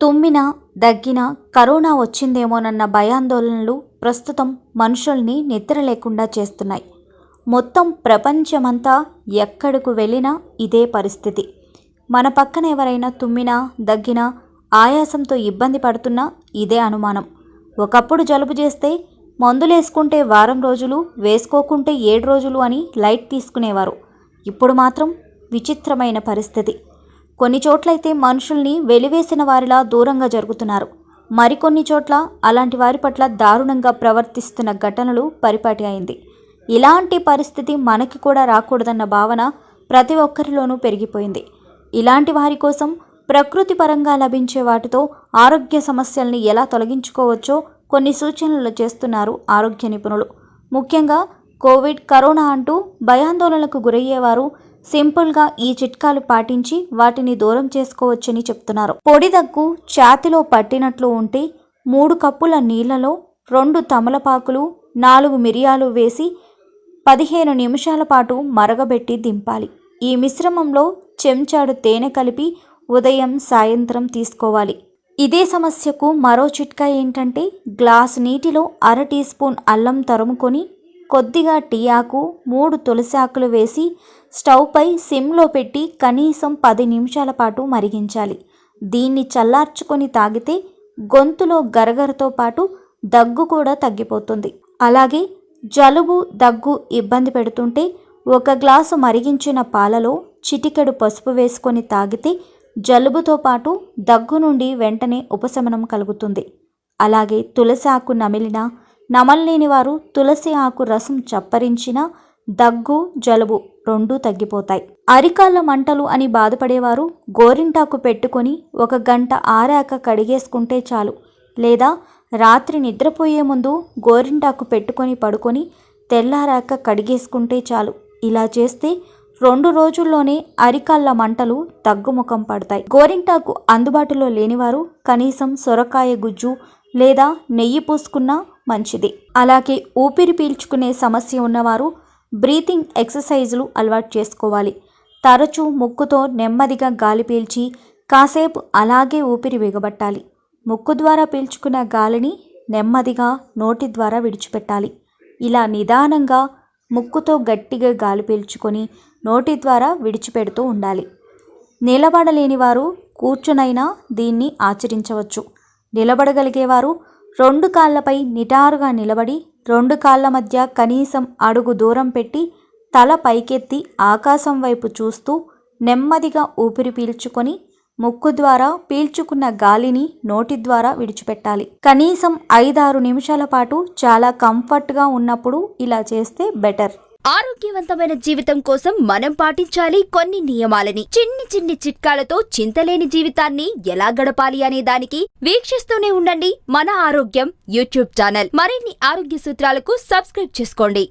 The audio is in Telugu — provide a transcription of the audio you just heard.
తుమ్మినా, దగ్గినా కరోనా వచ్చిందేమోనన్న భయాందోళనలు ప్రస్తుతం మనుషుల్ని నిద్ర లేకుండా చేస్తున్నాయి. మొత్తం ప్రపంచమంతా ఎక్కడకు వెళ్ళినా ఇదే పరిస్థితి. మన పక్కన ఎవరైనా తుమ్మినా, దగ్గినా, ఆయాసంతో ఇబ్బంది పడుతున్నా ఇదే అనుమానం. ఒకప్పుడు జలుబు చేస్తే మందులేసుకుంటే వారం రోజులు, వేసుకోకుంటే 7 రోజులు అని లైట్ తీసుకునేవారు. ఇప్పుడు మాత్రం విచిత్రమైన పరిస్థితి. కొన్ని చోట్లయితే మనుషుల్ని వెలివేసిన వారిలా దూరంగా జరుగుతున్నారు. మరికొన్ని చోట్ల అలాంటి వారి పట్ల దారుణంగా ప్రవర్తిస్తున్న ఘటనలు పరిపాటి అయింది. ఇలాంటి పరిస్థితి మనకి కూడా రాకూడదన్న భావన ప్రతి ఒక్కరిలోనూ పెరిగిపోయింది. ఇలాంటి వారి కోసం ప్రకృతి పరంగా లభించే వాటితో ఆరోగ్య సమస్యల్ని ఎలా తొలగించుకోవచ్చో కొన్ని సూచనలు చేస్తున్నారు ఆరోగ్య నిపుణులు. ముఖ్యంగా కోవిడ్, కరోనా అంటూ భయాందోళనలకు గురయ్యేవారు సింపుల్గా ఈ చిట్కాలు పాటించి వాటిని దూరం చేసుకోవచ్చని చెప్తున్నారు. పొడి దగ్గు ఛాతిలో పట్టినట్లు ఉంటే 3 కప్పుల నీళ్లలో 2 తమలపాకులు, 4 మిరియాలు వేసి 15 నిమిషాల పాటు మరగబెట్టి దింపాలి. ఈ మిశ్రమంలో చెంచాడు తేనె కలిపి ఉదయం, సాయంత్రం తీసుకోవాలి. ఇదే సమస్యకు మరో చిట్కా ఏంటంటే గ్లాసు నీటిలో 1/2 టీ స్పూన్ అల్లం తరుముకొని కొద్దిగా టీ ఆకు, 3 తులసి ఆకులు వేసి స్టవ్పై సిమ్లో పెట్టి కనీసం 10 నిమిషాల పాటు మరిగించాలి. దీన్ని చల్లార్చుకొని తాగితే గొంతులో గరగరతో పాటు దగ్గు కూడా తగ్గిపోతుంది. అలాగే జలుబు, దగ్గు ఇబ్బంది పెడుతుంటే 1 గ్లాసు మరిగించిన పాలలో చిటికెడు పసుపు వేసుకొని తాగితే జలుబుతో పాటు దగ్గు నుండి వెంటనే ఉపశమనం కలుగుతుంది. అలాగే తులసి ఆకు నమలలేని వారు తులసి ఆకు రసం చప్పరించినా దగ్గు, జలుబు 2 తగ్గిపోతాయి. అరికాళ్ళ మంటలు అని బాధపడేవారు గోరింటాకు పెట్టుకొని 1 గంట ఆరాక కడిగేసుకుంటే చాలు. లేదా రాత్రి నిద్రపోయే ముందు గోరింటాకు పెట్టుకొని పడుకొని తెల్లారాక కడిగేసుకుంటే చాలు. ఇలా చేస్తే 2 రోజుల్లోనే అరికాళ్ళ మంటలు తగ్గుముఖం పడతాయి. గోరింటాకు అందుబాటులో లేనివారు కనీసం సొరకాయ గుజ్జు లేదా నెయ్యి పూసుకున్నా మంచిది. అలాగే ఊపిరి పీల్చుకునే సమస్య ఉన్నవారు బ్రీతింగ్ ఎక్సర్సైజులు అలవాటు చేసుకోవాలి. తరచూ ముక్కుతో నెమ్మదిగా గాలి పీల్చి కాసేపు అలాగే ఊపిరి బిగబట్టాలి. ముక్కు ద్వారా పీల్చుకున్న గాలిని నెమ్మదిగా నోటి ద్వారా విడిచిపెట్టాలి. ఇలా నిదానంగా ముక్కుతో గట్టిగా గాలి పీల్చుకొని నోటి ద్వారా విడిచిపెడుతూ ఉండాలి. నిలబడలేని వారు కూర్చునైనా దీన్ని ఆచరించవచ్చు. నిలబడగలిగేవారు 2 కాళ్లపై నిటారుగా నిలబడి 2 కాళ్ల మధ్య కనీసం అడుగు దూరం పెట్టి తల పైకెత్తి ఆకాశం వైపు చూస్తూ నెమ్మదిగా ఊపిరి పీల్చుకొని ముక్కు ద్వారా పీల్చుకున్న గాలిని నోటి ద్వారా విడిచిపెట్టాలి. కనీసం 5-6 నిమిషాల పాటు చాలా కంఫర్ట్గా ఉన్నప్పుడు ఇలా చేస్తే బెటర్. ఆరోగ్యవంతమైన జీవితం కోసం మనం పాటించాలి కొన్ని నియమాలని. చిన్ని చిట్కాలతో చింతలేని జీవితాన్ని ఎలా గడపాలి అనే దానికి వీక్షిస్తూనే ఉండండి మన ఆరోగ్యం యూట్యూబ్ ఛానల్. మరిన్ని ఆరోగ్య సూత్రాలకు సబ్స్క్రైబ్ చేసుకోండి.